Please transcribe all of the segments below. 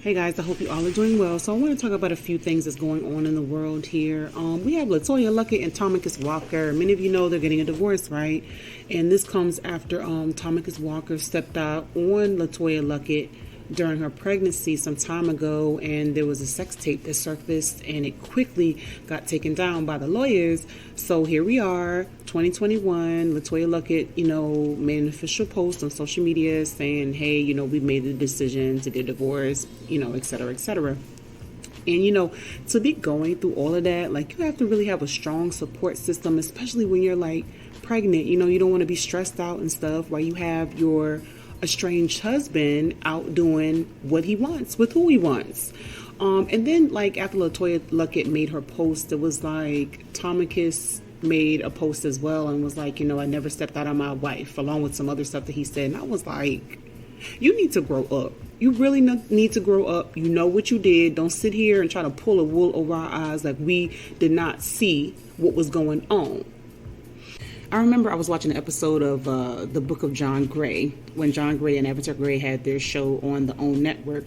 Hey guys, I hope you all are doing well. So I want to talk about a few things that's going on in the world here. We have Letoya Luckett and Tommuicus Walker. Many of you know they're getting a divorce, right? And this comes after Tommuicus Walker stepped out on Letoya Luckett during her pregnancy some time ago, and there was a sex tape that surfaced and it quickly got taken down by the lawyers. So here we are, 2021. Letoya Luckett, made an official post on social media saying, hey, we made the decision to get divorced, et cetera, et cetera. And, to be going through all of that, you have to really have a strong support system, especially when you're pregnant. You don't want to be stressed out and stuff while you have your estranged husband out doing what he wants with who he wants. And then after Letoya Luckett made her post, it was Tommuicus made a post as well and was I never stepped out on my wife, along with some other stuff that he said. And I was you need to grow up. You really need to grow up. You know what you did. Don't sit here and try to pull a wool over our eyes like we did not see what was going on. I remember I was watching an episode of the Book of John Gray when John Gray and Avatar Gray had their show on the OWN network.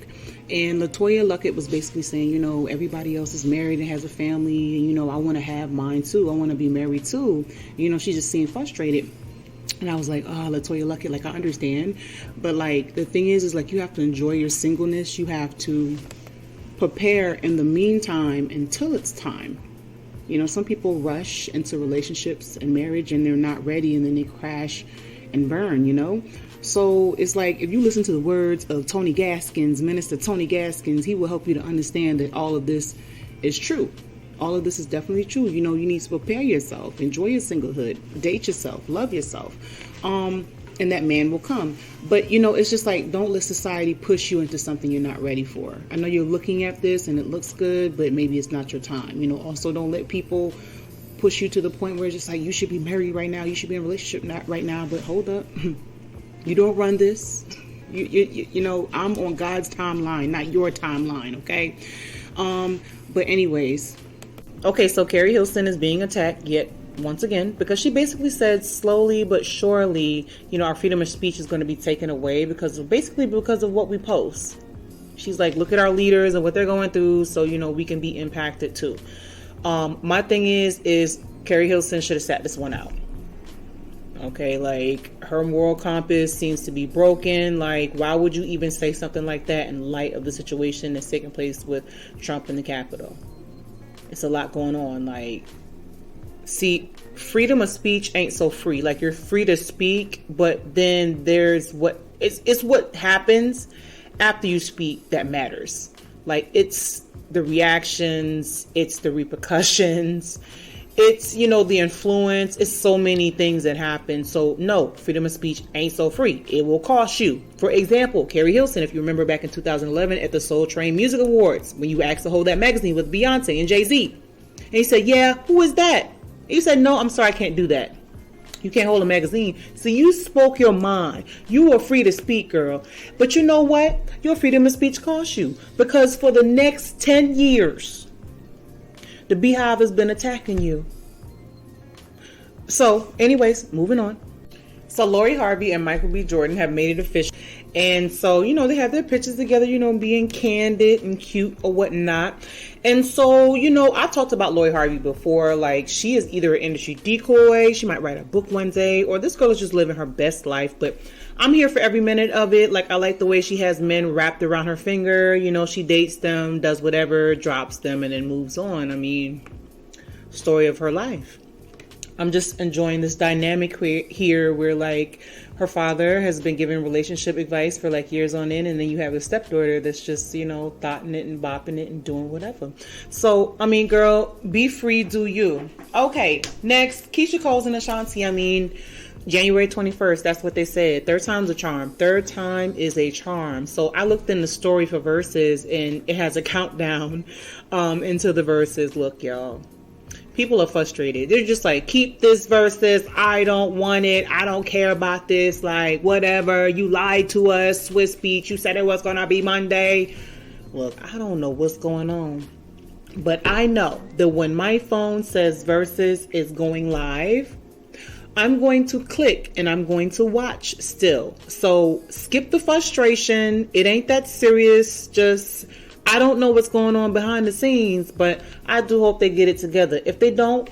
And Letoya Luckett was basically saying, everybody else is married and has a family. And, I want to have mine too. I want to be married too. She just seemed frustrated. And I was like, oh, Letoya Luckett, I understand. But the thing is you have to enjoy your singleness. You have to prepare in the meantime until it's time. Some people rush into relationships and marriage and they're not ready, and then they crash and burn, So it's if you listen to the words of Tony Gaskins, Minister Tony Gaskins, he will help you to understand that all of this is true. All of this is definitely true. You need to prepare yourself, enjoy your singlehood, date yourself, love yourself. And that man will come. But, it's just don't let society push you into something you're not ready for. I know you're looking at this and it looks good, but maybe it's not your time. Also don't let people push you to the point where it's just you should be married right now. You should be in a relationship not right now. But hold up. You don't run this. I'm on God's timeline, not your timeline, okay? But anyways. Okay, so Keri Hilson is being attacked yet once again, because she basically said slowly but surely, our freedom of speech is going to be taken away because of what we post. She's look at our leaders and what they're going through, so, we can be impacted too. My thing is Keri Hilson should have sat this one out. Okay, her moral compass seems to be broken. Why would you even say something like that in light of the situation that's taking place with Trump in the Capitol? It's a lot going on. See, freedom of speech ain't so free. You're free to speak, but then there's it's what happens after you speak that matters. It's the reactions, it's the repercussions, it's, the influence. It's so many things that happen. So no, freedom of speech ain't so free. It will cost you. For example, Keri Hilson, if you remember back in 2011 at the Soul Train Music Awards, when you asked to hold that magazine with Beyonce and Jay-Z. And he said, yeah, who is that? You said, no, I'm sorry, I can't do that. You can't hold a magazine. So you spoke your mind. You were free to speak, girl. But you know what? Your freedom of speech cost you. Because for the next 10 years, the Beehive has been attacking you. So, anyways, moving on. So Lori Harvey and Michael B. Jordan have made it official. And so, they have their pictures together, being candid and cute or whatnot. And so, I talked about Lori Harvey before. She is either an industry decoy, she might write a book one day, or this girl is just living her best life. But I'm here for every minute of it. I like the way she has men wrapped around her finger. She dates them, does whatever, drops them, and then moves on. Story of her life. I'm just enjoying this dynamic here where her father has been giving relationship advice for years on end, and then you have a stepdaughter that's just, thotting it and bopping it and doing whatever. So, girl, be free, do you. Okay, next, Keyshia Coles and Ashanti. January 21st, that's what they said. Third time's a charm. Third time is a charm. So I looked in the story for Verzuz, and it has a countdown into the Verzuz. Look, y'all. People are frustrated. They're just like, keep this Verzuz. I don't want it. I don't care about this. Like, whatever. You lied to us, Swiss Beach. You said it was going to be Monday. Look, I don't know what's going on. But I know that when my phone says Verzuz is going live, I'm going to click and I'm going to watch still. So skip the frustration. It ain't that serious. Just, I don't know what's going on behind the scenes, but I do hope they get it together. If they don't,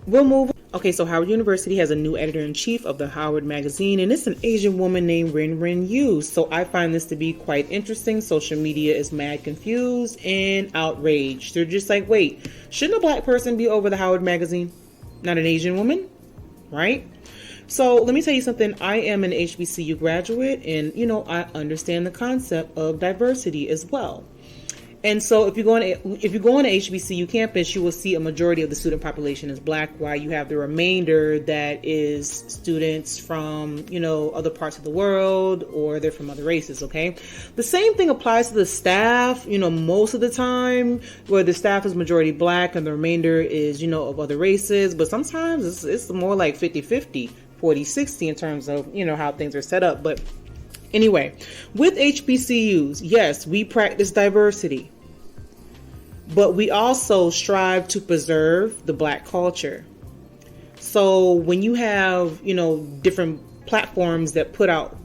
we'll move on. Okay, so Howard University has a new editor-in-chief of the Howard magazine, and it's an Asian woman named Rin Yu. So I find this to be quite interesting. Social media is mad confused and outraged. They're just like, wait, shouldn't a black person be over the Howard magazine? Not an Asian woman? Right? So let me tell you something. I am an HBCU graduate, and I understand the concept of diversity as well. And so if you go on a HBCU campus, you will see a majority of the student population is black, while you have the remainder that is students from, other parts of the world, or they're from other races, okay? The same thing applies to the staff, most of the time, where the staff is majority black and the remainder is, of other races. But sometimes it's more like 50-50, 40-60 in terms of, how things are set up. But anyway, with HBCUs, yes, we practice diversity, but we also strive to preserve the black culture. So when you have, different platforms that put out,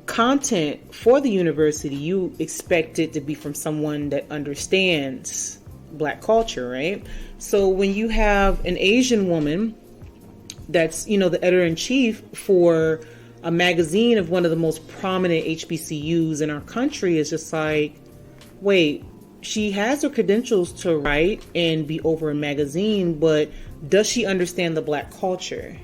content for the university, you expect it to be from someone that understands black culture, right? So when you have an Asian woman that's, the editor-in-chief for a magazine of one of the most prominent HBCUs in our country, is just like, wait, she has her credentials to write and be over a magazine, but does she understand the black culture?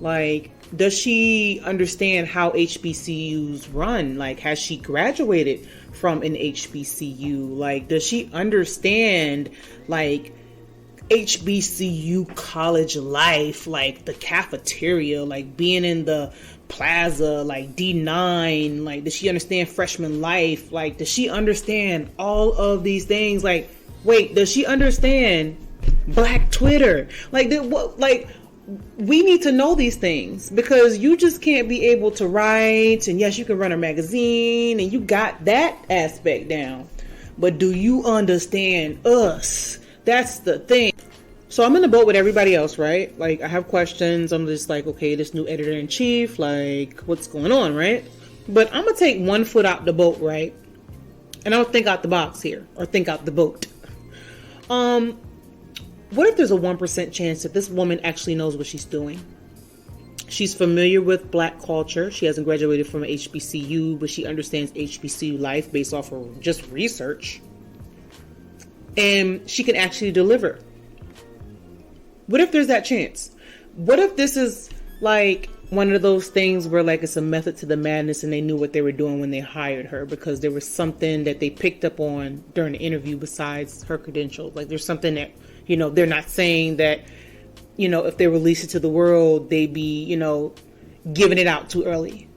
Like, does she understand how HBCUs run? Like, has she graduated from an HBCU? Like, does she understand, like, HBCU college life, like the cafeteria, like being in the plaza, like D9, like does she understand freshman life? Like, does she understand all of these things? Like, wait, does she understand Black Twitter? Like, we need to know these things, because you just can't be able to write, and yes, you can run a magazine and you got that aspect down, but do you understand us? That's the thing. So I'm in the boat with everybody else, right? Like, I have questions. I'm just like, okay, this new editor-in-chief, like, what's going on, right? But I'm going to take one foot out the boat, right? And I'll think out the box here, or think out the boat. What if there's a 1% chance that this woman actually knows what she's doing? She's familiar with black culture. She hasn't graduated from an HBCU, but she understands HBCU life based off of just research. And she can actually deliver. What if there's that chance? What if this is like one of those things where, like, it's a method to the madness, and they knew what they were doing when they hired her, because there was something that they picked up on during the interview besides her credentials? Like, there's something that, they're not saying that, if they release it to the world, they'd be, giving it out too early.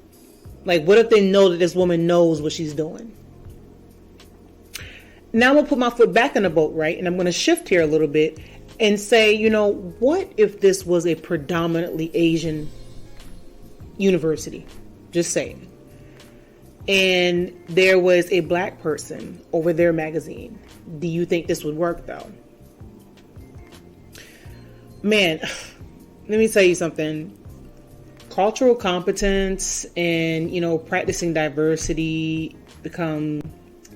Like, what if they know that this woman knows what she's doing? Now I'm going to put my foot back in the boat, right? And I'm going to shift here a little bit and say, what if this was a predominantly Asian university? Just saying. And there was a black person over their magazine. Do you think this would work, though? Man, let me tell you something. Cultural competence and, practicing diversity become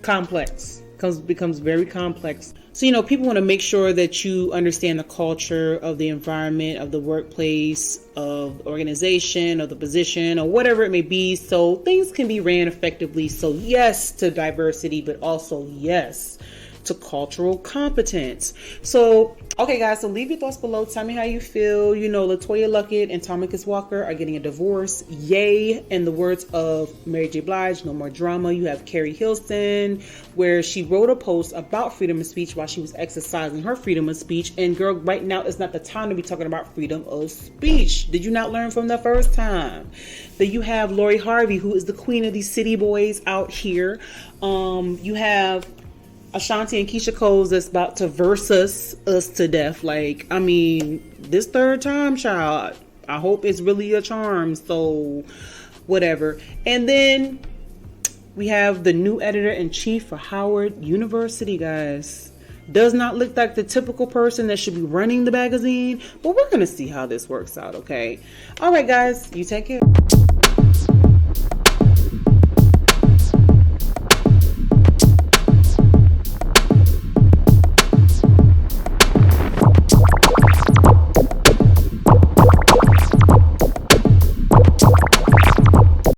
complex. Becomes very complex. So, people want to make sure that you understand the culture of the environment, of the workplace, of the organization, of the position, or whatever it may be, so things can be ran effectively. So yes to diversity, but also yes to cultural competence. So, okay guys, so leave your thoughts below. Tell me how you feel. Letoya Luckett and Tommuicus are getting a divorce. Yay. In the words of Mary J. Blige, no more drama. You have Keri Hilson, where she wrote a post about freedom of speech while she was exercising her freedom of speech. And girl, right now is not the time to be talking about freedom of speech. Did you not learn from the first time? That you have Harvey, who is the queen of these city boys out here. You have Ashanti and Keyshia Cole's that's about to versus us to death. Like, I mean, this third time, child, I hope it's really a charm. So, whatever. And then we have the new editor-in-chief for Howard University, guys. Does not look like the typical person that should be running the magazine, but we're going to see how this works out, okay? All right, guys, you take care.